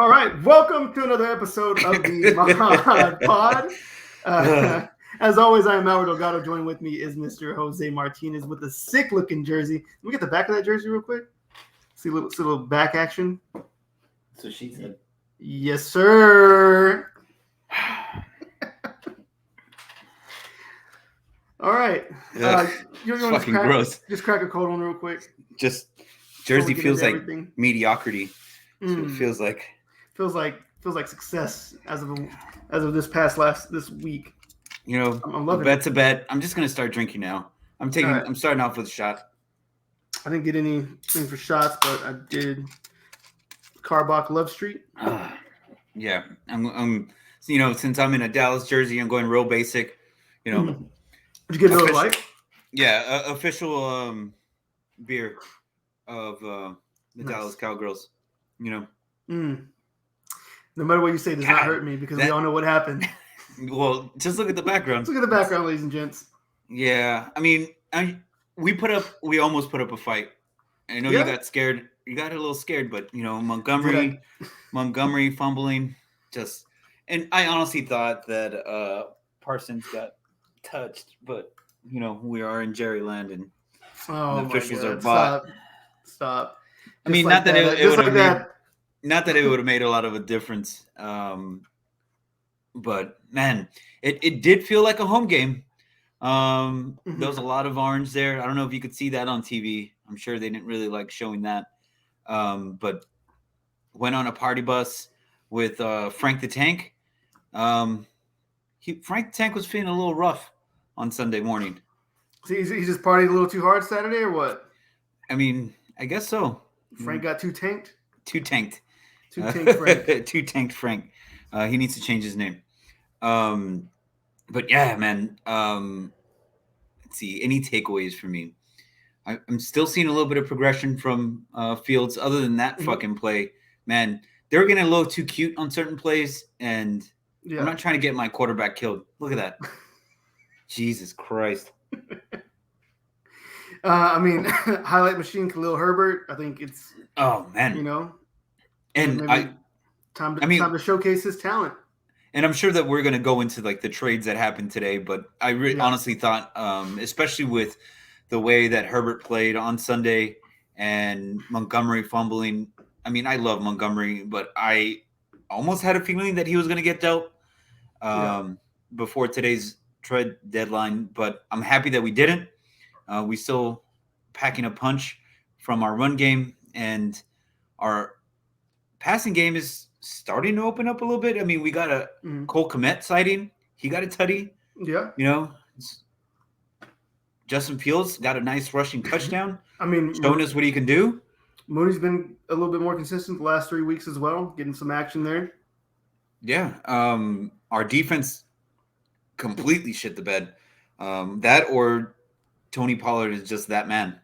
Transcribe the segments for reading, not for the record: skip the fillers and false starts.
All right, welcome to another episode of the Mod Pod. As always, I am Mauro Delgado. Joining with me is Mr. Jose Martinez with a sick-looking jersey. Can we get the back of that jersey real quick? See a little back action. So she said. Yes, sir. All right. It's fucking gross. Just crack a cold one real quick. Just jersey feels like everything. mediocrity. That's what it feels like. Feels like success as of this week. You know, I'm loving bet's a bet. I'm just gonna start drinking now. I'm starting off with a shot. I didn't get anything for shots, but I did Carbach Love Street. Yeah, I'm since I'm in a Dallas jersey, I'm going real basic. You know, did you get Miller Lite? Yeah, official beer of the Dallas Cowgirls. You know. No matter what you say, does not hurt me because we all know what happened. Well, just look at the background. Look at the background, ladies and gents. Yeah, I mean, we almost put up a fight. I know you got scared. You got a little scared, but Montgomery fumbling, and I honestly thought that Parsons got touched, but we are in Jerryland and the officials are bought. Stop. I mean, not that it would have not that it would have made a lot of a difference. But man, it did feel like a home game. There was a lot of orange there. I don't know if you could see that on TV. I'm sure they didn't really like showing that. But went on a party bus with Frank the Tank. Frank the Tank was feeling a little rough on Sunday morning. So he just partied a little too hard Saturday, or what? I mean, I guess so. Frank got too tanked? Too tanked. Too tanked Frank. Too tanked Frank. He needs to change his name. But yeah, man. Let's see. Any takeaways for me? I'm still seeing a little bit of progression from Fields. Other than that fucking play, man, they're getting a little too cute on certain plays, and I'm not trying to get my quarterback killed. Look at that. Jesus Christ. I mean, highlight machine Khalil Herbert. I think it's and time to showcase his talent. And I'm sure that we're going to go into like the trades that happened today, but I honestly thought, especially with the way that Herbert played on Sunday and Montgomery fumbling. I mean, I love Montgomery, but I almost had a feeling that he was going to get dealt before today's trade deadline, but I'm happy that we didn't. We still packing a punch from our run game, and our passing game is starting to open up a little bit. I mean, we got a Cole Kmet sighting. He got a tutty. Yeah. Justin Fields got a nice rushing touchdown. I mean, showing us what he can do. Mooney's been a little bit more consistent the last 3 weeks as well, getting some action there. Yeah. Our defense completely shit the bed. That or Tony Pollard is just that man.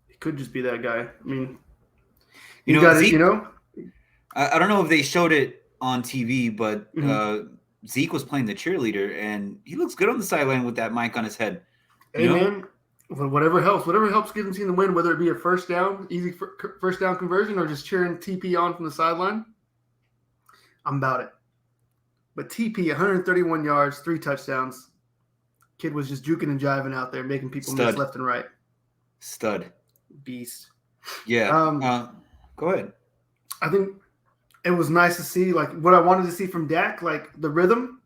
It could just be that guy. I mean, Zeke, I don't know if they showed it on TV, but Zeke was playing the cheerleader, and he looks good on the sideline with that mic on his head. Hey, man, whatever helps get the team to win, whether it be a first down, easy first down conversion, or just cheering TP on from the sideline, I'm about it. But TP, 131 yards, 3 touchdowns. Kid was just juking and jiving out there, making people miss left and right. Stud. Beast. Yeah. Go ahead. I think it was nice to see, like, what I wanted to see from Dak, like, the rhythm.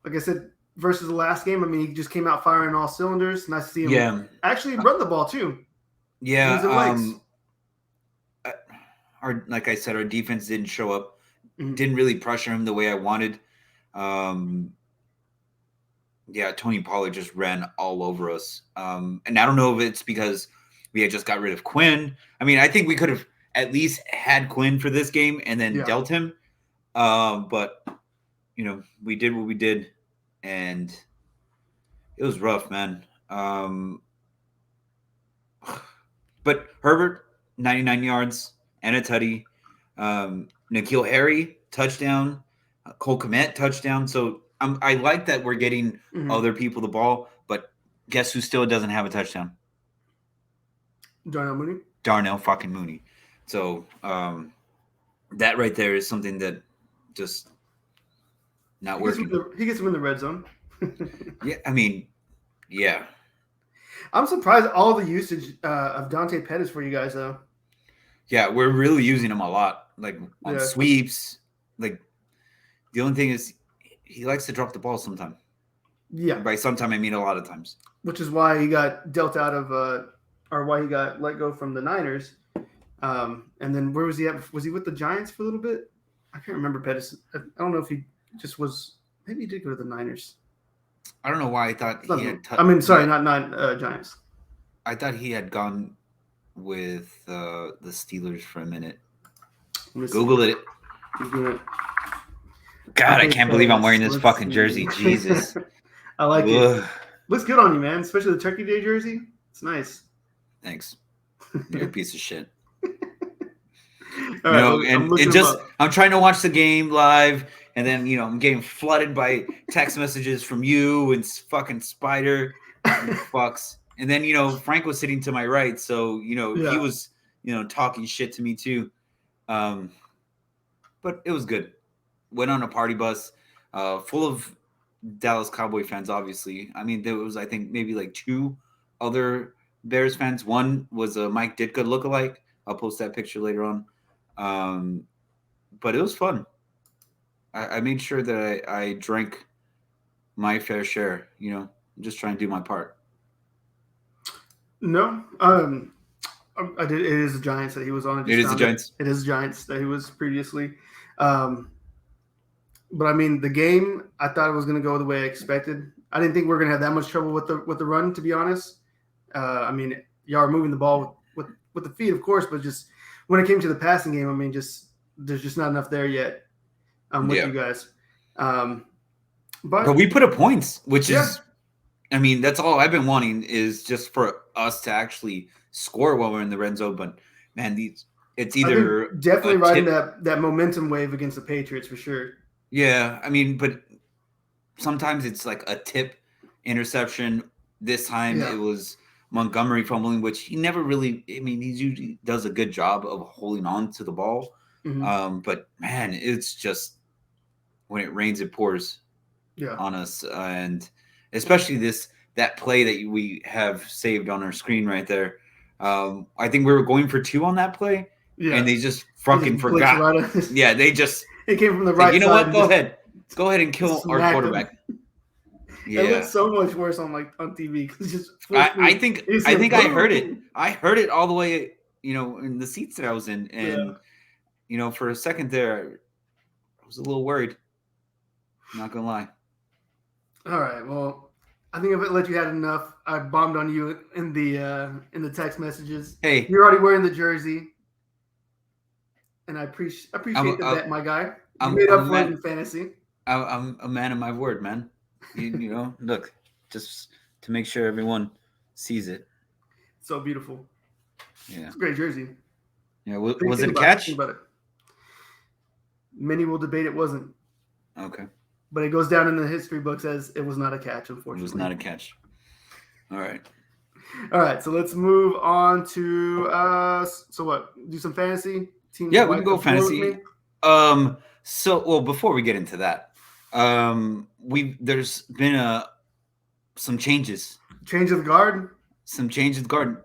Like I said, versus the last game, I mean, he just came out firing all cylinders. Nice to see him actually run the ball, too. Yeah. Like I said, our defense didn't show up. Didn't really pressure him the way I wanted. Tony Pollard just ran all over us. And I don't know if it's because we had just got rid of Quinn. I mean, I think we could have at least had Quinn for this game and then dealt him. But, we did what we did, and it was rough, man. But Herbert, 99 yards and a tutty. N'Keal Harry, touchdown. Cole Kmet, touchdown. So I like that we're getting other people the ball, but guess who still doesn't have a touchdown? Darnell Mooney. Darnell fucking Mooney. So, that right there is something that just not working. He gets him in the red zone. Yeah, I mean, yeah. I'm surprised all the usage of Dante Pettis for you guys though. Yeah, we're really using him a lot, like on Yeah. sweeps. Like the only thing is, he likes to drop the ball sometime. Yeah. And by sometime, I mean a lot of times. Which is why he got dealt out of, or why he got let go from the Niners. And then where was he at? Was he with the Giants for a little bit? I can't remember Pettis. I don't know if he just was. Maybe he did go to the Niners. I don't know why I thought he had. Not Giants. I thought he had gone with the Steelers for a minute. Google it. God, I can't believe I'm wearing this fucking jersey. Jesus. I like it. Looks good on you, man. Especially the Turkey Day jersey. It's nice. Thanks. You're a piece of shit. All right, and it just, I'm trying to watch the game live, and then, I'm getting flooded by text messages from you and fucking Spider and fucks. And then, Frank was sitting to my right, so, he was, talking shit to me too. But it was good. Went on a party bus full of Dallas Cowboy fans, obviously. I mean, there was, I think, maybe like 2 other Bears fans. One was a Mike Ditka lookalike. I'll post that picture later on. But it was fun. I made sure that I drank my fair share, just trying to do my part. No, I did. It is the Giants that he was on. It is the Giants. It is the Giants that he was previously. But I mean, the game, I thought it was going to go the way I expected. I didn't think we were going to have that much trouble with the run, to be honest. I mean, y'all are moving the ball with the feet, of course, but just when it came to the passing game, I mean, there's just not enough there yet with you guys. But we put up points, which is, I mean, that's all I've been wanting is just for us to actually score while we're in the red zone. But man, it's either definitely riding that momentum wave against the Patriots for sure. Yeah, I mean, but sometimes it's like a tip interception. This time it was Montgomery fumbling, which he never really. I mean, he usually does a good job of holding on to the ball. Mm-hmm. But man, it's just when it rains, it pours on us, and especially that play that we have saved on our screen right there. I think we were going for 2 on that play, and they just fucking forgot. Right they just. It came from the right side. You know what? Go ahead and kill our quarterback. Yeah. It looks so much worse on TV. I think I heard it. I heard it all the way, in the seats that I was in, and for a second there, I was a little worried. I'm not gonna lie. All right. Well, I think I've let you had enough. I bombed on you in the text messages. Hey, you're already wearing the jersey. And I appreciate the bet, my guy. You made up for it in fantasy. I'm a man of my word, man. Look, just to make sure everyone sees it. So beautiful. Yeah, it's a great jersey. Yeah, was it a catch? Think about it. Many will debate it wasn't. Okay. But it goes down in the history books as it was not a catch, unfortunately. It was not a catch. All right. All right, so let's move on to so what? Do some fantasy. We can go fantasy. Before we get into that, there's been some changes. Change of the guard. Some change of the guard.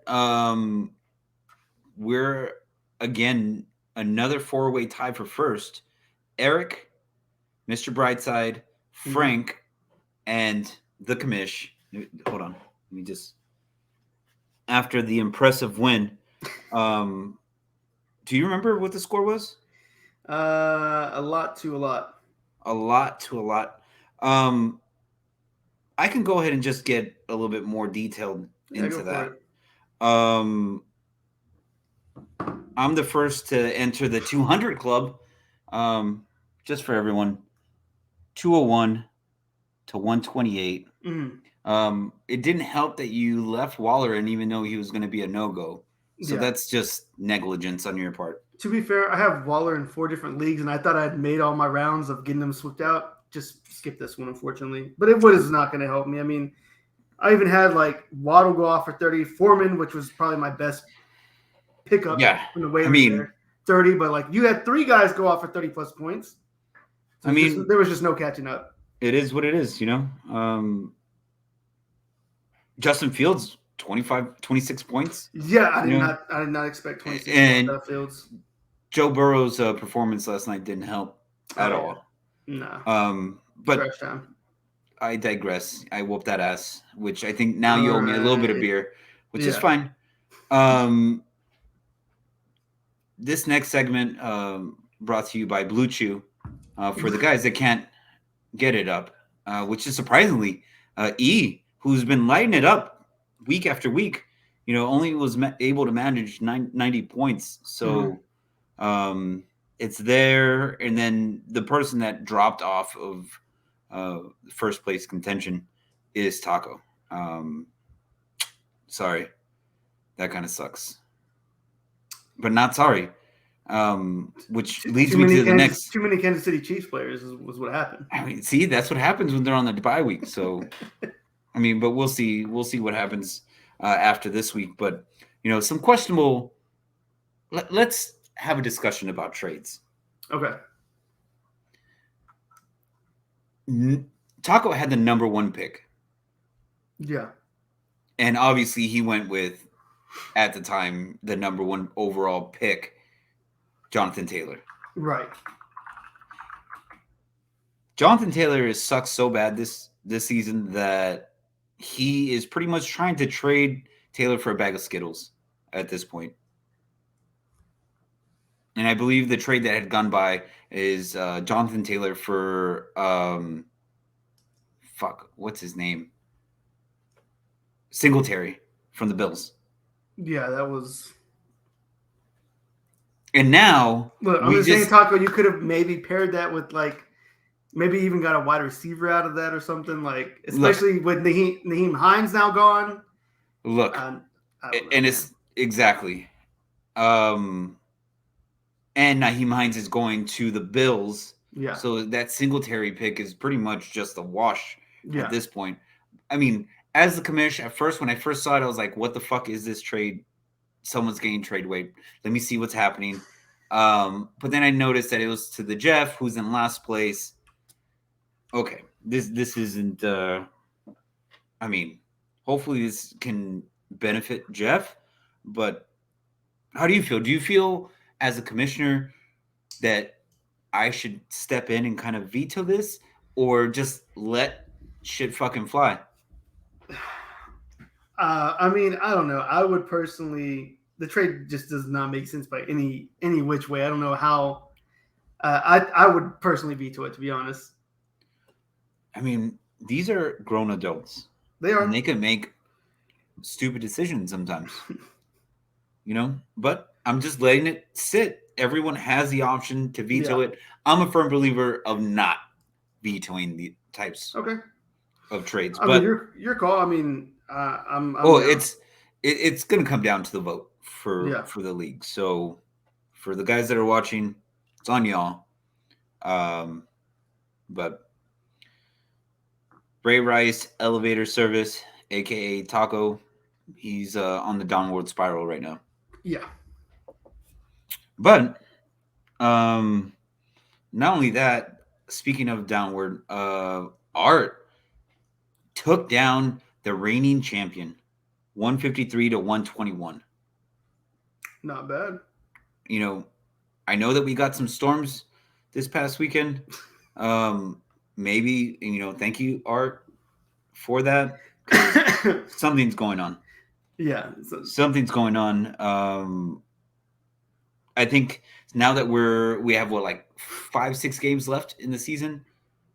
We're again another 4-way tie for first. Eric, Mr. Brightside, Frank, and the commish. Hold on, let me just. After the impressive win, do you remember what the score was? A lot to a lot. A lot to a lot. I can go ahead and just get a little bit more detailed into that. I'm the first to enter the 200 club. Just for everyone, 201 to 128. It didn't help that you left Waller and even though he was going to be a no-go. So that's just negligence on your part. To be fair, I have Waller in 4 different leagues, and I thought I'd made all my rounds of getting them swooped out. Just skip this one, unfortunately. But it was not going to help me. I mean, I even had Waddle go off for 30. Foreman, which was probably my best pickup. Yeah, from the waivers there. 30, but like you had 3 guys go off for 30 plus points. So I mean, there was just no catching up. It is what it is, Justin Fields, 26 points. Yeah, I did not expect 26 And out of Fields. Joe Burrow's performance last night didn't help at all. No. But Trash time. I digress. I whooped that ass, which I think now you owe me a little bit of beer, which is fine. This next segment brought to you by Blue Chew for the guys that can't get it up, which is surprisingly E, who's been lighting it up week after week. Only was able to manage 90 points. So it's there. And then the person that dropped off of first place contention is Taco. Sorry. That kind of sucks. But not sorry. Which leads me to the next. Too many Kansas City Chiefs players was what happened. I mean, see, that's what happens when they're on the bye week. So, I mean, but we'll see. We'll see what happens after this week. But some questionable. Let's have a discussion about trades. Okay. Taco had the number 1 pick. Yeah. And obviously, he went with, at the time, the number 1 overall pick, Jonathan Taylor. Right. Jonathan Taylor has sucked so bad this season that he is pretty much trying to trade Taylor for a bag of Skittles at this point. And I believe the trade that had gone by is Jonathan Taylor for what's his name? Singletary from the Bills. Yeah, that was. And now, look, I'm just saying, Taco, you could have maybe paired that with maybe even got a wide receiver out of that or something, especially with Naheem Hines now gone. Look, and it's exactly. And Naheem Hines is going to the Bills. Yeah. So that Singletary pick is pretty much just a wash at this point. I mean, as the commissioner, at first, when I first saw it, I was like, what the fuck is this trade? Someone's getting trade weight. Let me see what's happening. But then I noticed that it was to the Jeff, who's in last place. Okay, this isn't. I mean, hopefully this can benefit Jeff. But how do you feel? Do you feel as a commissioner that I should step in and kind of veto this, or just let shit fucking fly? I mean, I don't know. I would personally, the trade just does not make sense by any which way. I don't know how. I would personally veto it, to be honest. I mean, these are grown adults. They are. And they can make stupid decisions sometimes. But I'm just letting it sit. Everyone has the option to veto it. I'm a firm believer of not vetoing the types of trades. I mean, your call. I mean, I'm it's going to come down to the vote for the league. So for the guys that are watching, it's on y'all. But Ray Rice Elevator Service, aka Taco, he's on the downward spiral right now. Yeah. But not only that, speaking of downward, Art took down the reigning champion, 153 to 121. Not bad. I know that we got some storms this past weekend. Maybe, thank you, Art, for that. Something's going on. Yeah. Something's going on. I think now that we have 5-6 games left in the season.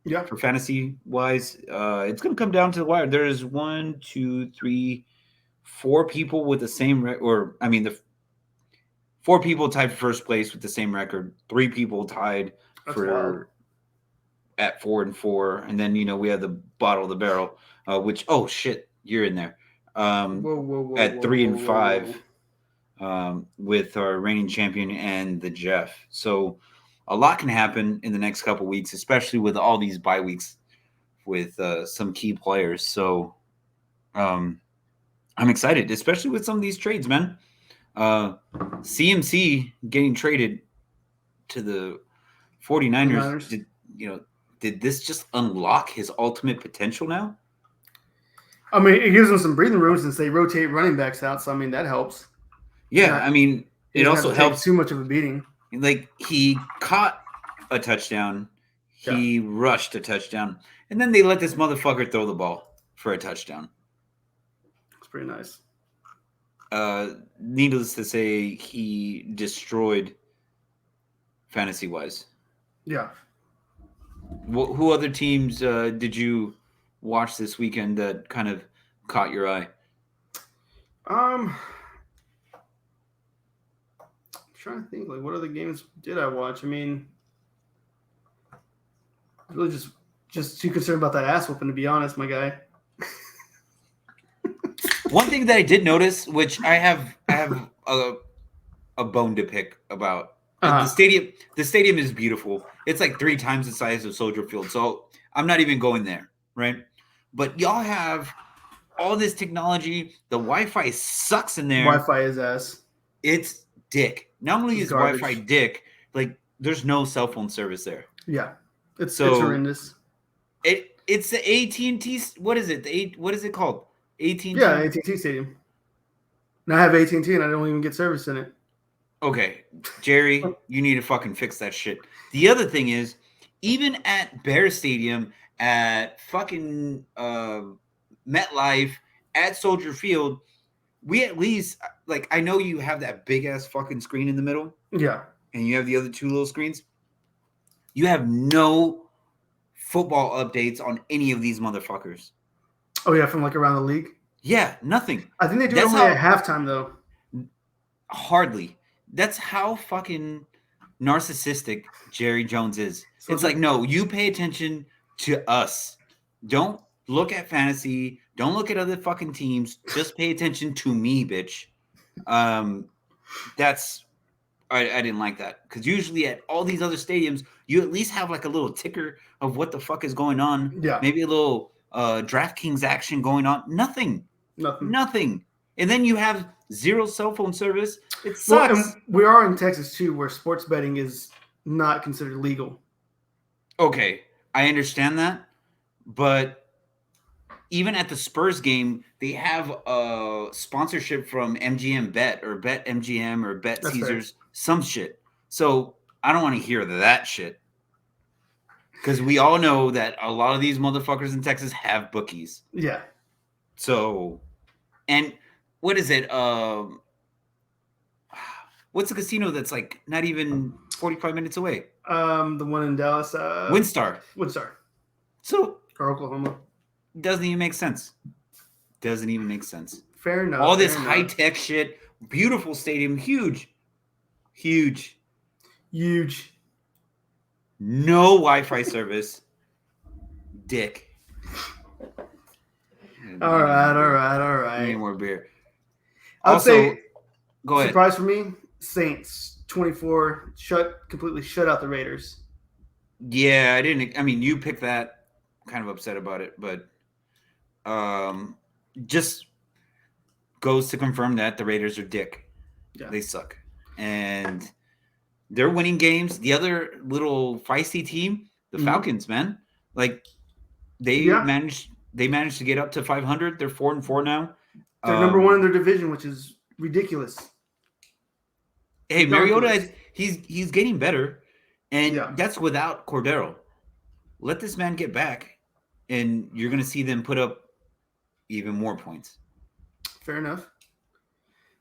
Yeah. For fantasy wise, it's going to come down to the wire. There's 1, 2, 3, 4 people with the same the 4 people tied for first place with the same record. 3 people tied at 4-4, and then we have the bottom of the barrel, which you're in there. At 3-5. With our reigning champion and the Jeff. So a lot can happen in the next couple weeks, especially with all these bye weeks with some key players. So I'm excited, especially with some of these trades, man. CMC getting traded to the 49ers. Niners. Did this just unlock his ultimate potential now? I mean, it gives them some breathing room since they rotate running backs out. So I mean, that helps. Yeah, I mean, He it doesn't have also to take helps. too much of a beating. Like, he caught a touchdown, he rushed a touchdown, and then they let this motherfucker throw the ball for a touchdown. It's pretty nice. Needless to say, he destroyed fantasy-wise. Yeah. Who other teams did you watch this weekend that kind of caught your eye? I'm trying to think, like, what other games did I watch? I mean, really just too concerned about that ass whooping, to be honest, my guy. One thing that I did notice, which I have a bone to pick about. The stadium is beautiful. It's like 3 times the size of Soldier Field, so I'm not even going there, right? But y'all have all this technology. The Wi-Fi sucks in there. Wi-Fi is ass. It's dick. Not only is Wi-Fi dick, like there's no cell phone service there. Yeah, it's horrendous. It's the AT&T. What is it? What is it called? AT&T. Yeah, AT&T Stadium. And I have AT&T, and I don't even get service in it. Okay, Jerry, you need to fucking fix that shit. The other thing is, even at Bear Stadium, at fucking MetLife, at Soldier Field, we at least, like, I know you have that big ass fucking screen in the middle. Yeah. And you have the other 2 little screens. You have no football updates on any of these motherfuckers. Oh, yeah, from like around the league? Yeah, nothing. I think they do it only at halftime, though. Hardly. That's how fucking narcissistic Jerry Jones is. So it's like, no, you pay attention to us. Don't look at fantasy. Don't look at other fucking teams. Just pay attention to me, bitch. That's I didn't like that, because usually at all these other stadiums, you at least have like a little ticker of what the fuck is going on. Yeah. Maybe a little DraftKings action going on. Nothing. And then you have 0 cell phone service. It sucks. Well, and we are in Texas too, where sports betting is not considered legal. Okay, I understand that, but even at the Spurs game, they have a sponsorship from MGM Bet or Bet MGM or Bet Caesars, some shit. So I don't want to hear that shit, because we all know that a lot of these motherfuckers in Texas have bookies. Yeah. So, and what is it? What's the casino that's like not even 45 minutes away? The one in Dallas. WinStar. So, or Oklahoma. Doesn't even make sense. Fair enough. All this high-tech shit. Beautiful stadium. Huge. No Wi-Fi service. Dick. All right. Need more beer. I'll say, go ahead. Surprise for me, Saints 24 completely shut out the Raiders. Yeah, I mean, you picked that. Kind of upset about it, but just goes to confirm that the Raiders are dick. Yeah. They suck. And they're winning games. The other little feisty team, the Falcons, man. Like, they managed to get up to 500. They're 4-4 now. They're number 1 in their division, which is ridiculous. Hey, Mariota, he's getting better, and that's without Cordero. Let this man get back, and you're going to see them put up even more points. Fair enough.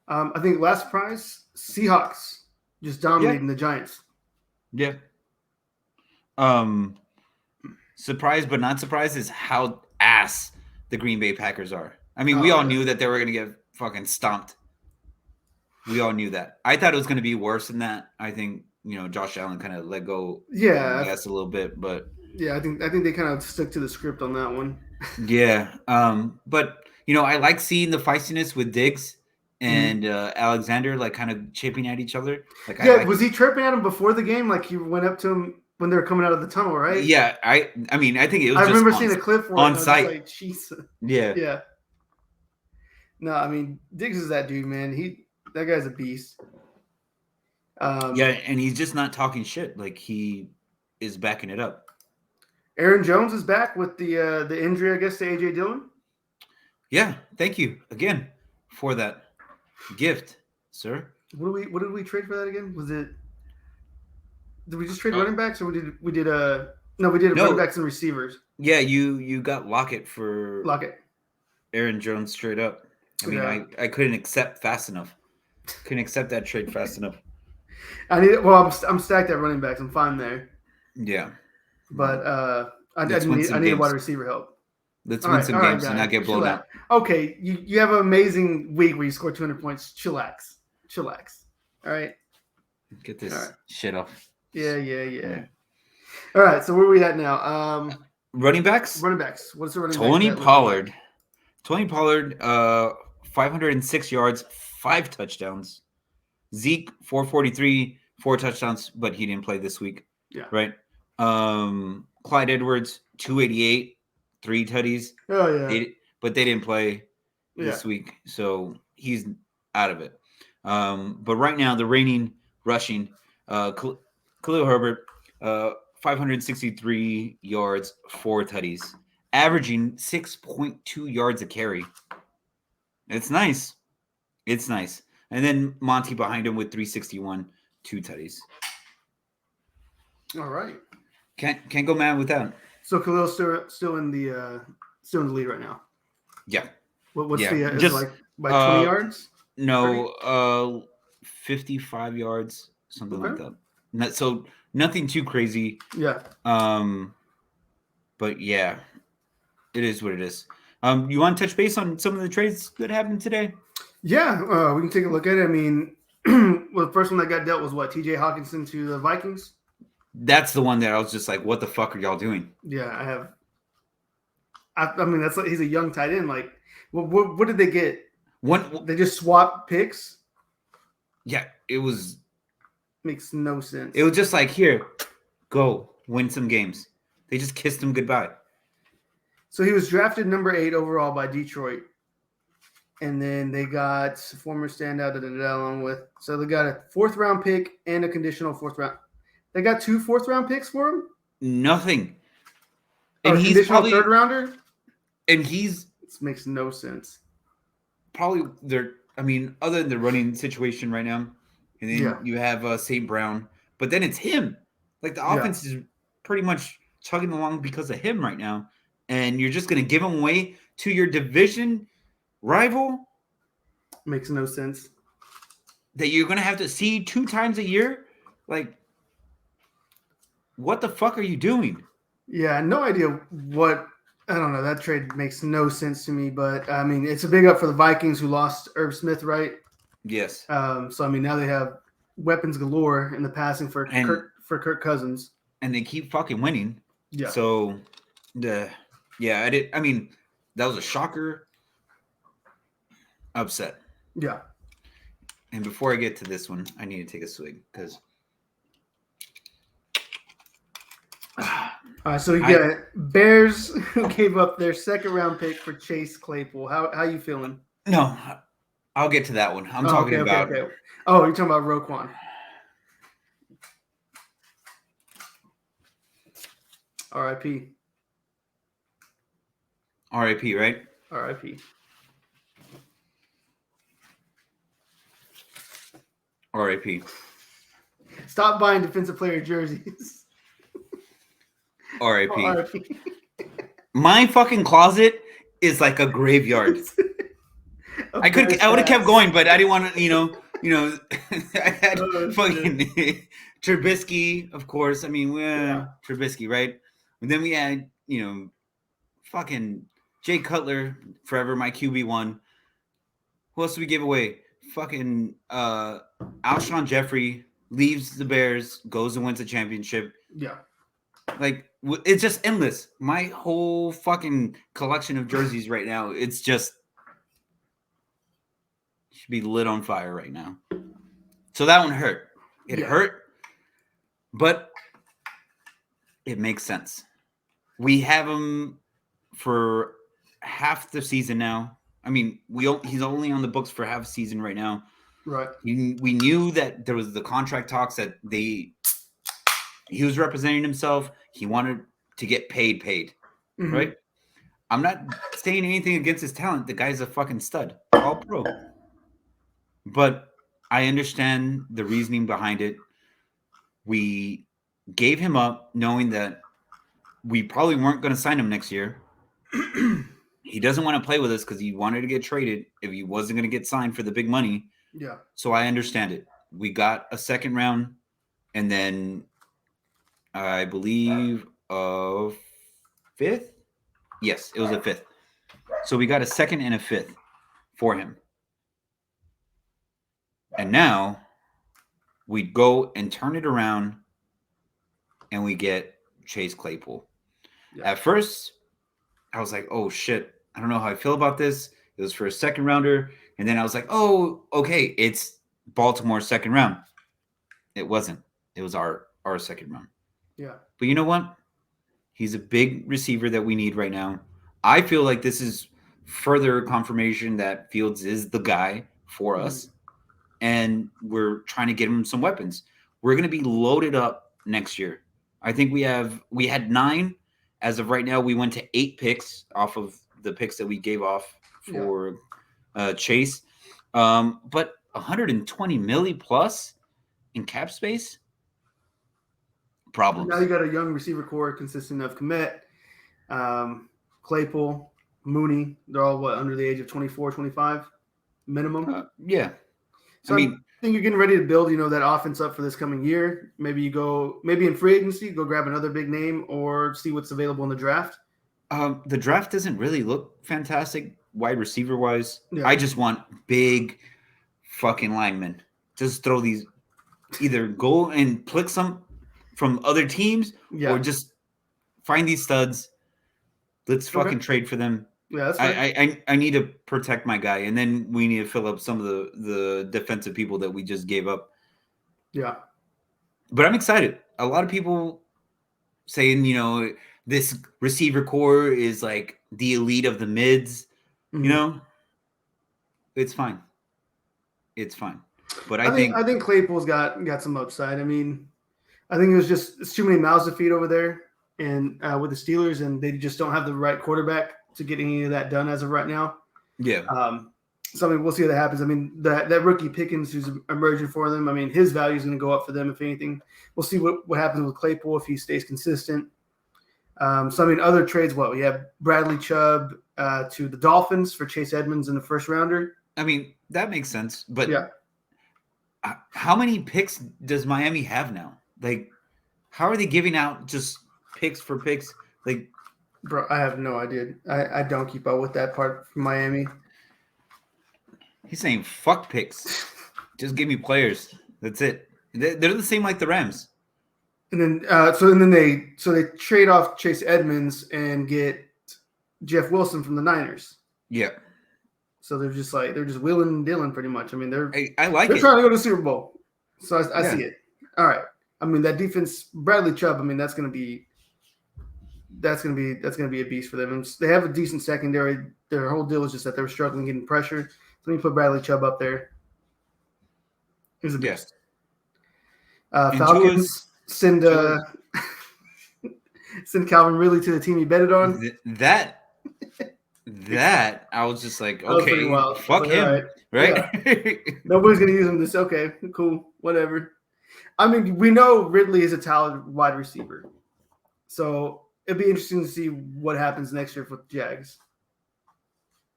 I think last surprise, Seahawks just dominating the Giants. Yeah. Surprised but not surprised is how ass the Green Bay Packers are. I mean, we all knew that they were going to get fucking stomped. We all knew that. I thought it was going to be worse than that. I think, Josh Allen kind of let go. Yeah. I guess a little bit, but. Yeah, I think they kind of stuck to the script on that one. Yeah. But, I like seeing the feistiness with Diggs and Alexander, like, kind of chipping at each other. Like, was he tripping at him before the game? Like, he went up to him when they were coming out of the tunnel, right? Yeah, I mean, I think it was. I remember seeing a clip for on site. Like, Jesus. Yeah. No, I mean, Diggs is that dude, man. That guy's a beast. Yeah, and he's just not talking shit. Like he is backing it up. Aaron Jones is back with the injury, I guess, to AJ Dillon. Yeah, thank you again for that gift, sir. What did we trade for that again? Did we just trade running backs, or we did running backs and receivers? Yeah, you got Lockett for Lockett. Aaron Jones straight up. I mean, I couldn't accept fast enough. Couldn't accept that trade fast enough. I'm stacked at running backs. I'm fine there. Yeah, but I need a wide receiver help. Let's win some games and not get blown out. Okay, you have an amazing week where you score 200 points. Chillax. All right. Get this shit off. Yeah. All right, so where are we at now? Running backs? Running backs. What's the running back? Tony Pollard, 506 yards, 5 touchdowns. Zeke, 443, 4 touchdowns, but he didn't play this week. Yeah. Right? Clyde Edwards, 288, 3 tutties. Oh, yeah. But they didn't play this week, so he's out of it. But right now, the reigning rushing, Khalil Herbert, 563 yards, 4 tutties, averaging 6.2 yards a carry. It's nice. And then Monty behind him with 361, 2 tutties. All right. Can't go mad with that. So Khalil's still in the lead right now. Yeah. What's the just like by 20 yards? No, 55 yards, something like that. So nothing too crazy. Yeah. But yeah, it is what it is. You want to touch base on some of the trades that happened today? Yeah, we can take a look at it. I mean, well, the first one that got dealt was what? TJ Hawkinson to the Vikings. That's the one that I was just like, what the fuck are y'all doing? Yeah, I have. I mean, that's like he's a young tight end. Like, what did they get? They just swap picks. Yeah, it was. Makes no sense. It was just like, here, go win some games. They just kissed him goodbye. So he was drafted number 8 overall by Detroit. And then they got former standout along with. So they got a 4th round pick and a conditional 4th round. They got 2 4th round picks for him? Nothing. And he's probably 3rd rounder? And this makes no sense. Probably other than the running situation right now. And then you have St. Brown. But then it's him. Like the offense is pretty much chugging along because of him right now. And you're just going to give him away to your division rival? Makes no sense. That you're going to have to see 2 times a year? Like, what the fuck are you doing? Yeah, no idea what. I don't know. That trade makes no sense to me. But, I mean, it's a big up for the Vikings who lost Irv Smith, right? Yes. So, I mean, now they have weapons galore in the passing for Kirk Cousins. And they keep fucking winning. Yeah. So, that was a shocker. Upset. Yeah. And before I get to this one, I need to take a swig because. So you got Bears who gave up their 2nd round pick for Chase Claypool. How you feeling? No, I'll get to that one. I'm talking about. Okay. Oh, you're talking about Roquan. R.I.P. R.I.P. Right? R.I.P. R.I.P. Stop buying defensive player jerseys. R.I.P. R.I.P. My fucking closet is like a graveyard. I would have kept going, but I didn't want to, I had fucking Trubisky, of course. I mean, Trubisky, right? And then we had, fucking Jay Cutler, forever my QB1. Who else did we give away? Fucking Alshon Jeffrey leaves the Bears, goes and wins a championship. Yeah. Like, it's just endless. My whole fucking collection of jerseys right now, it's just should be lit on fire right now. So that one hurt. It hurt, but it makes sense. We have him for half the season now. I mean, he's only on the books for half a season right now. Right. We knew that there was the contract talks that he was representing himself. He wanted to get paid, Mm-hmm. right? I'm not saying anything against his talent. The guy's a fucking stud, all pro. But I understand the reasoning behind it. We gave him up knowing that we probably weren't going to sign him next year. He doesn't want to play with us because he wanted to get traded if he wasn't going to get signed for the big money. Yeah. So I understand it. We got a second round, and then I believe a fifth. Yes, it was a fifth. So we got a second and a fifth for him. And now we go and turn it around and we get Chase Claypool. Yeah. At first, I was like, oh shit, I don't know how I feel about this. It was for a second rounder. And then I was like, oh, okay, it's Baltimore's second round. It wasn't. It was our second round. Yeah. But you know what? He's a big receiver that we need right now. I feel like this is further confirmation that Fields is the guy for us. And we're trying to get him some weapons. We're going to be loaded up next year. I think we had 9. As of right now, we went to 8 picks off of the picks that we gave off for Chase. But 120 milli plus in cap space? Problems. Now you got a young receiver core consisting of Kmet, Claypool, Mooney. They're all, under the age of 24, 25 minimum? Yeah. So I think you're getting ready to build, that offense up for this coming year. Maybe you go, in free agency, go grab another big name or see what's available in the draft. The draft doesn't really look fantastic wide receiver wise. Yeah. I just want big fucking linemen. Just throw these, either go and pick some from other teams or just find these studs. Let's fucking trade for them. Yeah, that's fine. I need to protect my guy, and then we need to fill up some of the defensive people that we just gave up. Yeah. But I'm excited. A lot of people saying, this receiver core is like the elite of the mids. Mm-hmm. It's fine. It's fine. But I think Claypool's got some upside. I mean, I think it's too many mouths to feed over there, and with the Steelers, and they just don't have the right quarterback to get any of that done as of right now. Yeah. So I mean, we'll see what happens. I mean, that rookie Pickens who's emerging for them, I mean, his value is going to go up for them if anything. We'll see what happens with Claypool if he stays consistent. So I mean, other trades. We have Bradley Chubb to the Dolphins for Chase Edmonds in the first rounder. I mean, that makes sense. But yeah, how many picks does Miami have now? Like, how are they giving out just picks for picks? Like, bro, I have no idea. I don't keep up with that part from Miami. He's saying fuck picks. Just give me players. That's it. They're the same like the Rams. And then they trade off Chase Edmonds and get Jeff Wilson from the Niners. Yeah. So they're just wheeling and dealing pretty much. I mean, they're trying to go to the Super Bowl. So I see it. All right. I mean, that defense, Bradley Chubb. I mean, that's gonna be a beast for them. And they have a decent secondary. Their whole deal is just that they were struggling getting pressure. So let me put Bradley Chubb up there. He's a beast. Falcons send Calvin Ridley to the team he betted on. That I was just like, okay, fuck him, right? Yeah. Nobody's gonna use him. This okay, cool, whatever. I mean, we know Ridley is a talented wide receiver, so it'd be interesting to see what happens next year with Jags.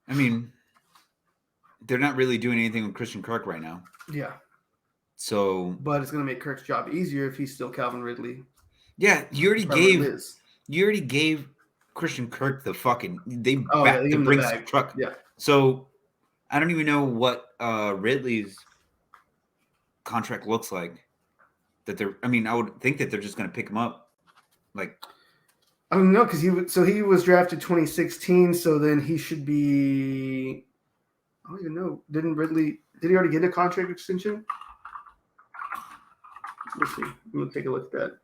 I mean, they're not really doing anything with Christian Kirk right now. Yeah. So, but it's going to make Kirk's job easier if he's still Calvin Ridley. Yeah, you already gave Christian Kirk the fucking the Brinks truck. Yeah. So I don't even know what Ridley's contract looks like. I would think that they're just going to pick him up. Like, I don't know, because he was drafted 2016, so then he should be. I don't even know. Did he already get a contract extension? Let's see. I'm gonna take a look at that.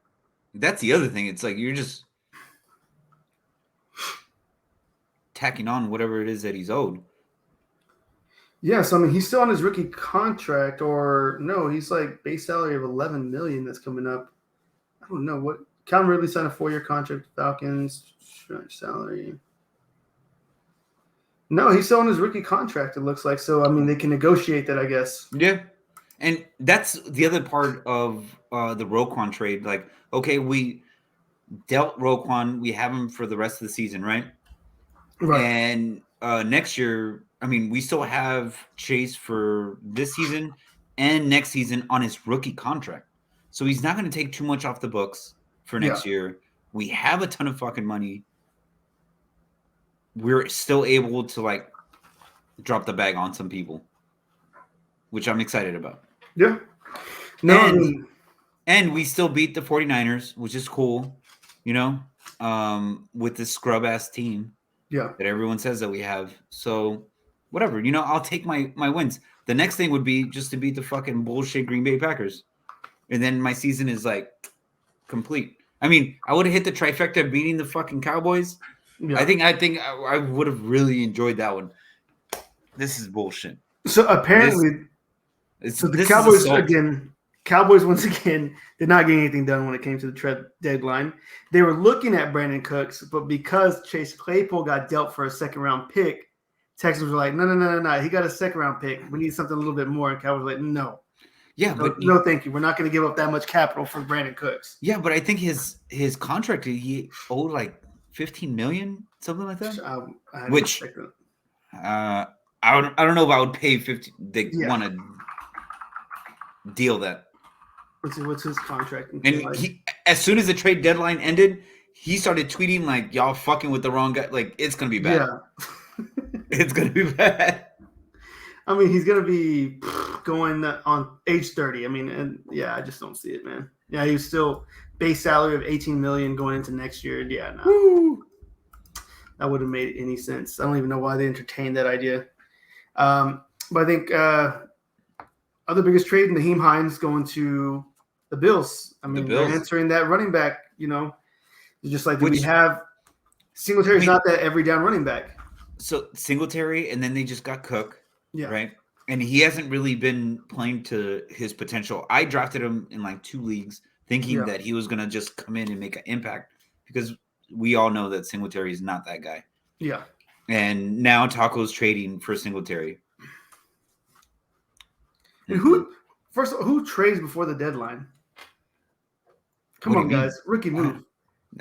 That's the other thing. It's like you're just tacking on whatever it is that he's owed. Yeah, so I mean, he's still on his rookie contract, or no? He's like base salary of 11 million that's coming up. I don't know what. Calvin Ridley signed a 4-year contract with Falcons. Salary. No, he's still on his rookie contract. It looks like so. I mean, they can negotiate that, I guess. Yeah. And that's the other part of the Roquan trade. Like, okay, we dealt Roquan. We have him for the rest of the season, right? Right. And next year, I mean, we still have Chase for this season and next season on his rookie contract. So he's not going to take too much off the books for Yeah. next year. We have a ton of fucking money. We're still able to like drop the bag on some people, which I'm excited about. Yeah. No, I And mean, and we still beat the 49ers, which is cool, you know, with this scrub ass team yeah. that everyone says that we have. So whatever, you know, I'll take my wins. The next thing would be just to beat the fucking bullshit Green Bay Packers. And then my season is like complete. I mean, I would have hit the trifecta beating the fucking Cowboys. Yeah. I think I would have really enjoyed that one. This is bullshit. So apparently, so the This is Cowboys assault. Cowboys once again did not get anything done when it came to the trade deadline. They were looking at Brandon Cooks, but because Chase Claypool got dealt for a second-round pick, Texans were like, no. He got a second-round pick. We need something a little bit more. And Cowboys were like, no. Yeah, No, but no, thank you. We're not going to give up that much capital for Brandon Cooks. yeah, but I think his contract he owed like 15 million, something like that. I had to Which check that. I don't know if I would pay 50. They Yeah. want to deal that. What's his contract? And he, as soon as the trade deadline ended, he started tweeting like, "Y'all fucking with the wrong guy. Like, it's gonna be bad. Yeah. It's gonna be bad." I mean, he's gonna be going on age 30. I mean, and yeah, I just don't see it, man. Yeah, he was still base salary of 18 million going into next year. Yeah, no, Woo. that wouldn't have made any sense. I don't even know why they entertained that idea. But I think other biggest trade, Naheem Hines going to the Bills. I mean, they're answering that running back. You know, just like we have Singletary's not that every down running back. So Singletary, and then they just got Cook, right? And he hasn't really been playing to his potential. I drafted him in like 2 leagues, thinking that he was gonna just come in and make an impact because we all know that Singletary is not that guy. Yeah. And now Taco's trading for Singletary. And who trades before the deadline? Come on, guys. Rookie move.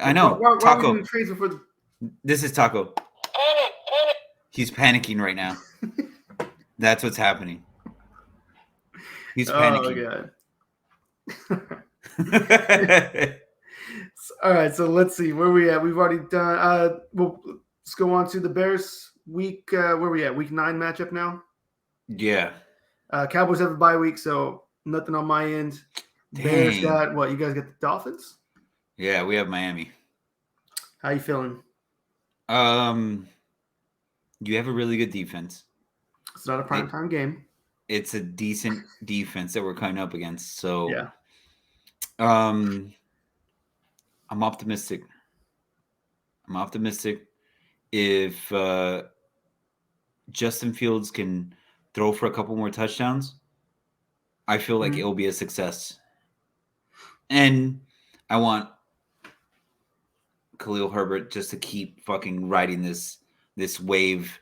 I know. Why Taco. would you trade before the... This is Taco. He's panicking right now. That's what's happening. He's panicking. Oh, God. All right, so let's see. Where are we at? We've already done... well, let's go on to the Bears week... where are we at? Week 9 matchup now? Yeah. Cowboys have a bye week, so nothing on my end. Dang. Bears got what? You guys got the Dolphins? Yeah, we have Miami. How you feeling? You have a really good defense. It's not a primetime game. It's a decent defense that we're coming up against. So yeah. I'm optimistic. If Justin Fields can throw for a couple more touchdowns, I feel like it'll be a success. And I want Khalil Herbert just to keep fucking riding this wave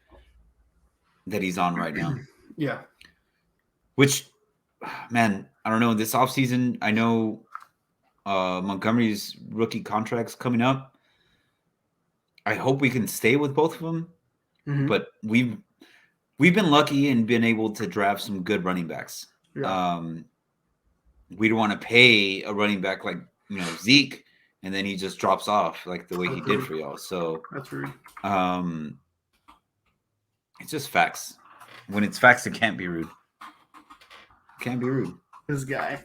that he's on right now. Yeah. Which, man, I don't know. This offseason, I know Montgomery's rookie contract's coming up. I hope we can stay with both of them. Mm-hmm. But we've been lucky and been able to draft some good running backs. Yeah. We don't want to pay a running back like, Zeke, and then he just drops off like the way he did for y'all. So that's rude. It's just facts. When it's facts, it can't be rude. It can't be rude. This guy.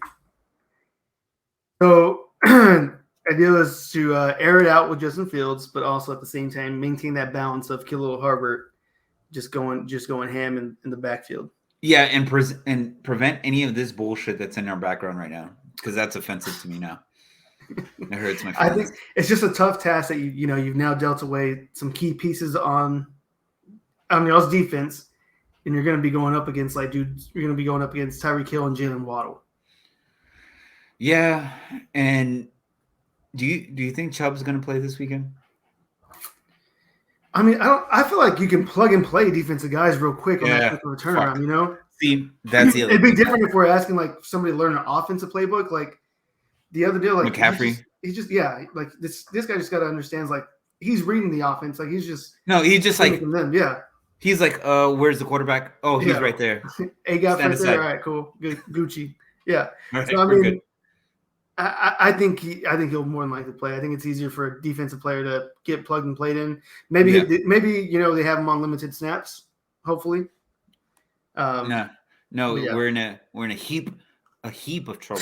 So idea is to air it out with Justin Fields, but also at the same time maintain that balance of Khalil Herbert just going ham in the backfield. Yeah, and prevent any of this bullshit that's in our background right now, because that's offensive to me now. It hurts my feelings. I think it's just a tough task that you've now dealt away some key pieces on y'all's defense, and you're going to be going up against you're going to be going up against Tyreek Hill and Jalen Waddle. Yeah, and do you think Chubb's going to play this weekend? I mean, I feel like you can plug and play defensive guys real quick on that quick of a turnaround. You know, see, that's the other it'd be thing. different if we're asking like somebody to learn an offensive playbook, like the other deal. Like McCaffrey, he's just like this guy just got to understand like he's reading the offense, like he's just like them. Yeah, he's like, where's the quarterback? Oh, he's right there. A gap right there. All right, cool, good, Gucci. Yeah. Right, so I mean, good. I think he'll more than likely play. I think it's easier for a defensive player to get plugged and played in. Maybe they have him on limited snaps. Hopefully. No, yeah. we're in a heap of trouble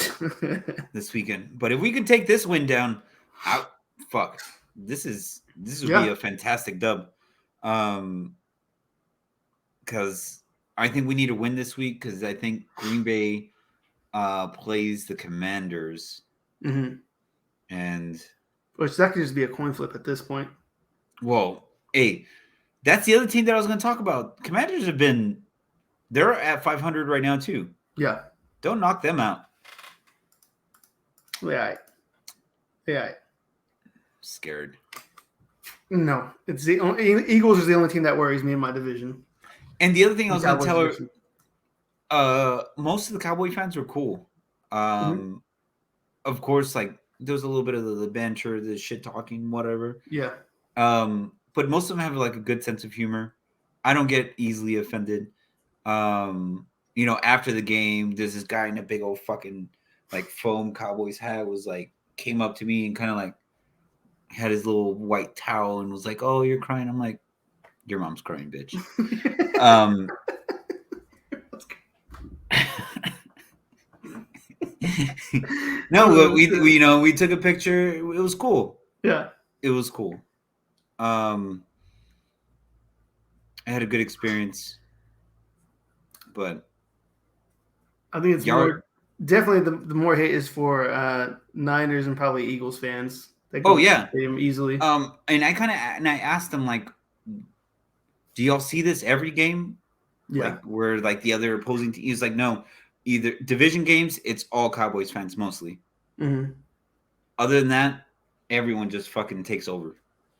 this weekend. But if we can take this win down, this would be a fantastic dub. Because I think we need to win this week because I think Green Bay plays the Commanders. Mm-hmm. And which that could just be a coin flip at this point. Well, hey, that's the other team that I was going to talk about. Commanders they're at 500 right now too. Yeah. Don't knock them out. Yeah. Scared. No, it's the Eagles is the only team that worries me in my division. And the other thing I was going to tell her, most of the Cowboy fans were cool. Of course, like there was a little bit of the banter, the shit talking, whatever. Yeah. But most of them have like a good sense of humor. I don't get easily offended. After the game, there's this guy in a big old fucking like foam Cowboys hat came up to me and kind of like had his little white towel and was like, "Oh, you're crying." I'm like, "Your mom's crying, bitch." No, we took a picture. It was cool. Yeah, it was cool. I had a good experience, but I think it's definitely the more hate is for Niners and probably Eagles fans. Easily. And I asked them like, do y'all see this every game? Yeah. Like where like the other opposing team is like, no, either division games, it's all Cowboys fans mostly. Mm-hmm. Other than that, everyone just fucking takes over.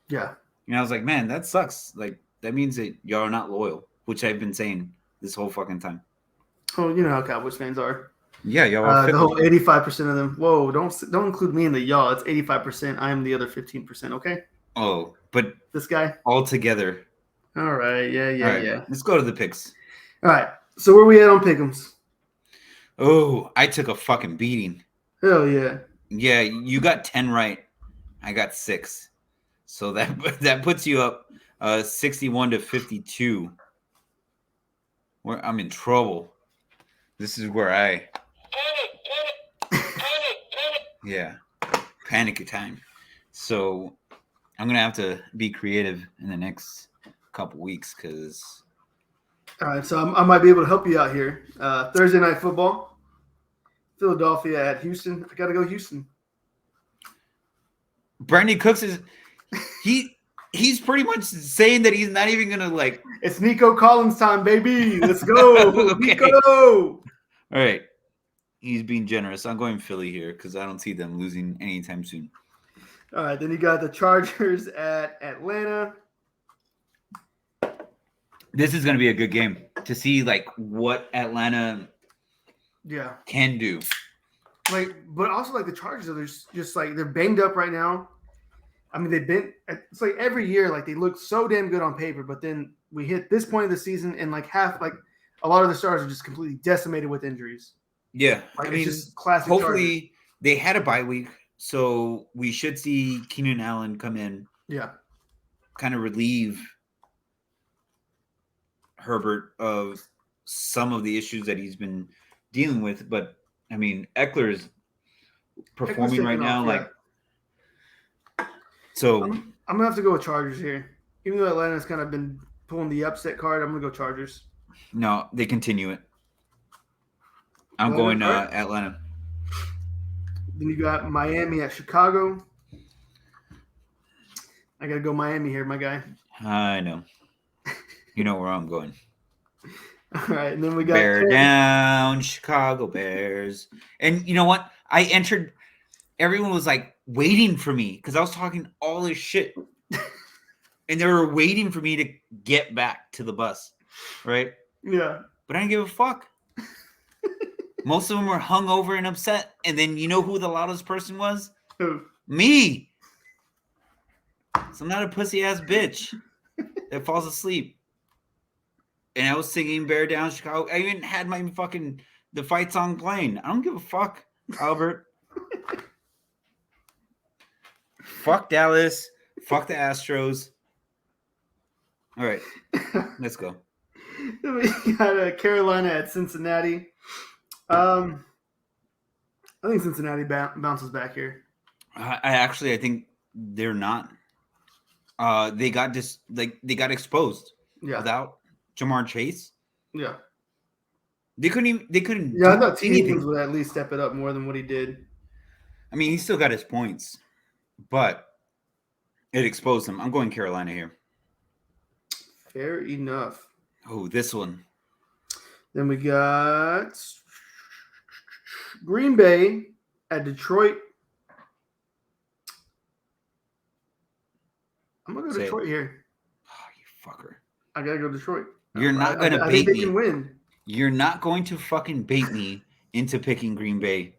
Yeah. And I was like, man, that sucks. Like that means that y'all are not loyal, which I've been saying this whole fucking time. Oh, you know how Cowboys fans are. Yeah, y'all are the whole 85% of them. Whoa, don't include me in the y'all. It's 85%. I am the other 15%. Okay. Oh, but this guy all together. All right. Yeah. Let's go to the picks. All right. So where we at on pick'ems? Oh, I took a fucking beating. Hell yeah. Yeah, you got 10 right. I got 6. So that puts you up 61 to 52. Where I'm in trouble. This is where yeah, panic time. So I'm gonna have to be creative in the next couple weeks because. All right, so I might be able to help you out here. Thursday night football, Philadelphia at Houston. I gotta go Houston. Brandon Cooks he's pretty much saying that he's not even gonna like. It's Nico Collins time, baby. Let's go, okay. Nico. All right, he's being generous. I'm going Philly here because I don't see them losing anytime soon. All right, then you got the Chargers at Atlanta. This is going to be a good game to see like what Atlanta can do. But also like the Chargers are just like they're banged up right now. I mean, it's like every year, like they look so damn good on paper, but then we hit this point of the season and like a lot of the stars are just completely decimated with injuries. Yeah. I mean, just classic. Hopefully Chargers. They had a bye week, so we should see Keenan Allen come in. Yeah. Kind of relieve Herbert of some of the issues that he's been dealing with. But I mean, Eckler is performing right now. So I'm gonna have to go with Chargers here. Even though Atlanta's kind of been pulling the upset card, I'm gonna go Chargers. No, they continue it. I'm going Atlanta. Then you got Miami at Chicago. I gotta go Miami here, my guy. I know. You know where I'm going. All right, and then we got Bear down, Chicago Bears. And you know what? I entered. Everyone was like waiting for me because I was talking all this shit, and they were waiting for me to get back to the bus, right? Yeah. But I didn't give a fuck. Most of them were hungover and upset. And then you know who the loudest person was? Who? Me. So I'm not a pussy ass bitch that falls asleep. And I was singing Bear Down Chicago. I even had my fucking the fight song playing. I don't give a fuck, Albert. Fuck Dallas. Fuck the Astros. All right, let's go. We got Carolina at Cincinnati. I think Cincinnati bounces back here. I think they're not. They got they got exposed. Yeah. Without Jamar Chase. Yeah. They couldn't Yeah, I do thought T. anything. Higgins would at least step it up more than what he did. I mean, he still got his points, but it exposed him. I'm going Carolina here. Fair enough. Oh, this one. Then we got Green Bay at Detroit. I'm gonna go Detroit here. Oh, you fucker! I gotta go Detroit. You're not gonna bait me. I think they can win. You're not going to fucking bait me into picking Green Bay.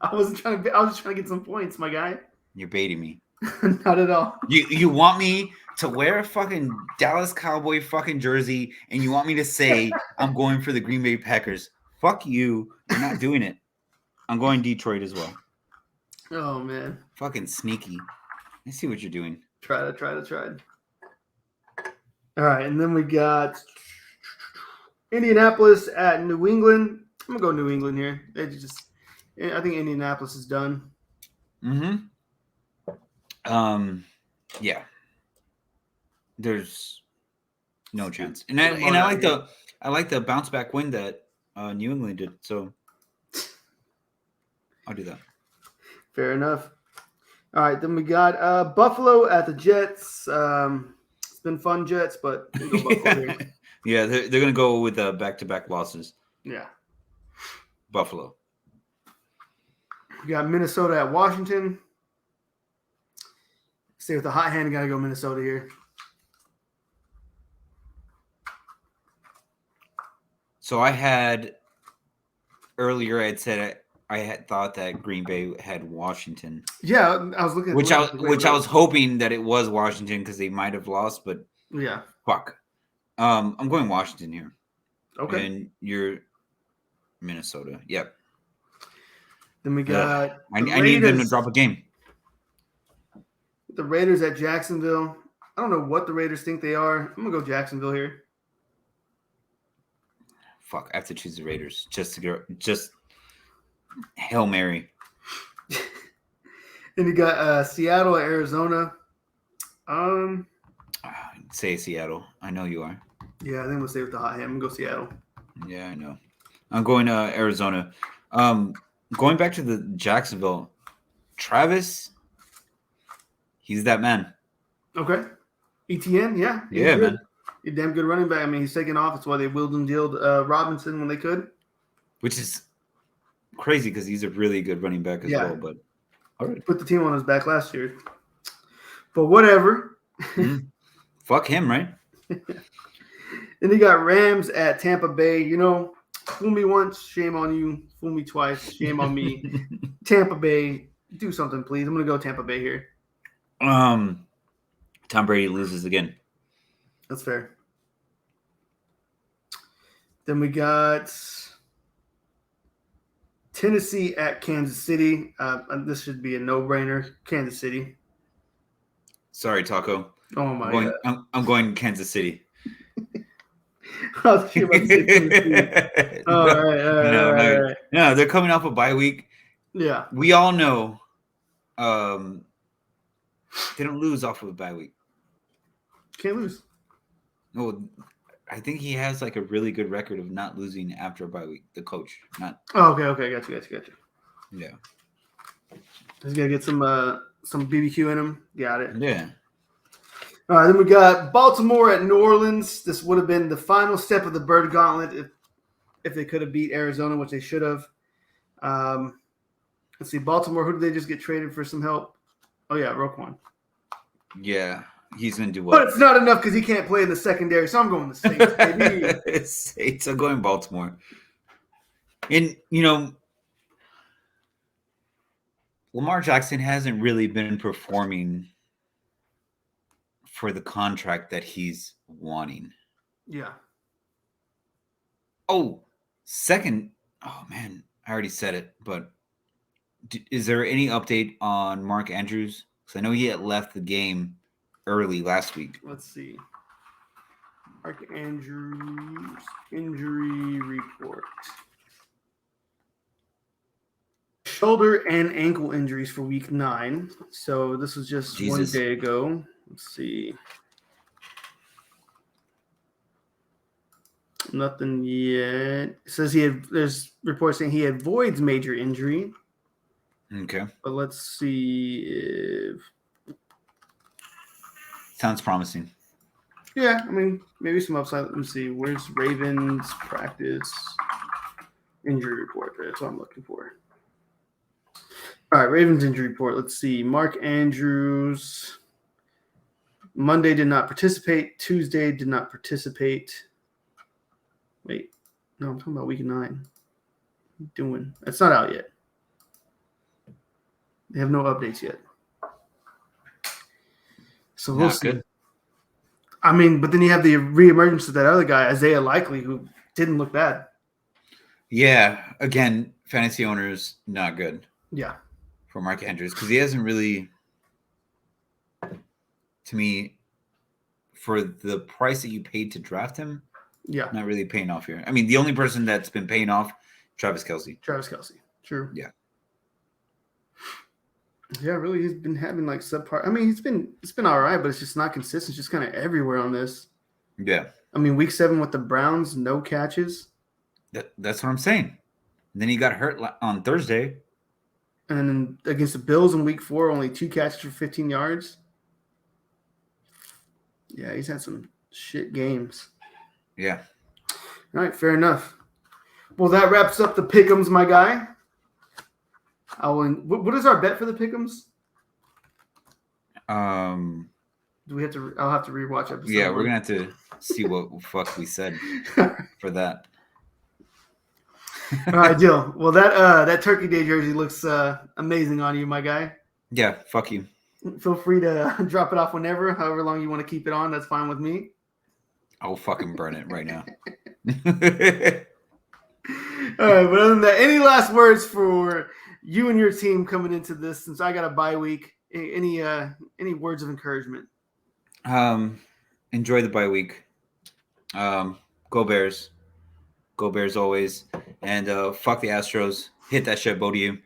I was just trying to get some points, my guy. You're baiting me. Not at all. You want me to wear a fucking Dallas Cowboy fucking jersey, and you want me to say I'm going for the Green Bay Packers? Fuck you. You're not doing it. I'm going Detroit as well. Oh man. Fucking sneaky. I see what you're doing. Try. All right, and then we got Indianapolis at New England. I'm gonna go New England here. I think Indianapolis is done. Mm-hmm. Yeah. There's no chance, and I like the bounce back win that New England did. So I'll do that. Fair enough. All right, then we got Buffalo at the Jets. It's been fun, Jets, but we go Buffalo here. Yeah, they're going to go with back-to-back losses. Yeah. Buffalo. We got Minnesota at Washington. Stay with the hot hand. Got to go Minnesota here. So I had earlier. I had said I had thought that Green Bay had Washington. Yeah, I was looking at I was hoping that it was Washington because they might have lost, but yeah, fuck. I'm going Washington here. Okay, and you're Minnesota. Yep. Then we got. I need them to drop a game. The Raiders at Jacksonville. I don't know what the Raiders think they are. I'm gonna go Jacksonville here. Fuck, I have to choose the Raiders just Hail Mary. Then you got Seattle at Arizona. Say Seattle. I know you are. Yeah, I think we'll stay with the hot hand. I'm gonna go Seattle. Yeah, I know. I'm going to Arizona. Going back to the Jacksonville, Travis, he's that man. Okay. ETN, yeah. Yeah, man. He's a damn good running back. I mean, he's taking off. That's why they willed and dealed Robinson when they could. Which is crazy because he's a really good running back as well. But all right. Put the team on his back last year. But whatever. Fuck him, right? Then you got Rams at Tampa Bay. You know, fool me once, shame on you. Fool me twice, shame on me. Tampa Bay, do something, please. I'm going to go Tampa Bay here. Tom Brady loses again. That's fair. Then we got Tennessee at Kansas City. This should be a no-brainer. Kansas City. Sorry, Taco. Oh, my God. I'm going Kansas City. I was about to say Tennessee. All right. No, they're coming off a bye week. Yeah. We all know they don't lose off of a bye week. Can't lose. No, I think he has like a really good record of not losing after a bye week. The coach, not. Oh, okay. Got you. Yeah. He's gonna get some BBQ in him. Got it. Yeah. All right, then we got Baltimore at New Orleans. This would have been the final step of the Bird Gauntlet if they could have beat Arizona, which they should have. Let's see, Baltimore. Who did they just get traded for some help? Oh yeah, Roquan. Yeah, he's gonna do But well. it's not enough because he can't play in the secondary, so I'm going the Saints, baby. Saints are going Baltimore, and Lamar Jackson hasn't really been performing for the contract that he's wanting. Yeah. Oh, second. Oh man, I already said it, but is there any update on Mark Andrews? Because I know he had left the game early last week. Let's see. Mark Andrews injury report. Shoulder and ankle injuries for week 9. So this was just one day ago. Let's see. Nothing yet. It says there's reports saying he avoids major injury. Okay. But let's see if. Sounds promising. Yeah, I mean, maybe some upside. Let me see. Where's Ravens practice injury report? That's what I'm looking for. All right, Ravens injury report. Let's see. Mark Andrews. Monday did not participate. Tuesday did not participate. Wait. No, I'm talking about week 9. What are you doing? That's not out yet. They have no updates yet. So we'll see. Good. I mean, but then you have the reemergence of that other guy, Isaiah Likely, who didn't look bad. Yeah. Again, fantasy owners, not good. Yeah. For Mark Andrews, because he hasn't really, to me, for the price that you paid to draft him, not really paying off here. I mean, the only person that's been paying off, Travis Kelce. True. Yeah. Yeah, really, he's been having like subpar. I mean, it's been all right, but it's just not consistent. It's just kind of everywhere on this. Yeah. I mean, week 7 with the Browns, no catches. That's what I'm saying. And then he got hurt on Thursday. And then against the Bills in week 4, only 2 catches for 15 yards. Yeah, he's had some shit games. Yeah. All right, fair enough. Well, that wraps up the pick'ems, my guy. What is our bet for the pick'ems? Do we have to? I'll have to rewatch episode. Yeah, we're gonna have to see what fuck we said for that. All right, deal. Well, that Turkey Day jersey looks amazing on you, my guy. Yeah, fuck you. Feel free to drop it off whenever, however long you want to keep it on. That's fine with me. I'll fucking burn it right now. All right, but other than that, any last words for you and your team coming into this? Since I got a bye week, any words of encouragement? Enjoy the bye week. Go Bears. Go Bears always. And fuck the Astros. Hit that shit, Bodie.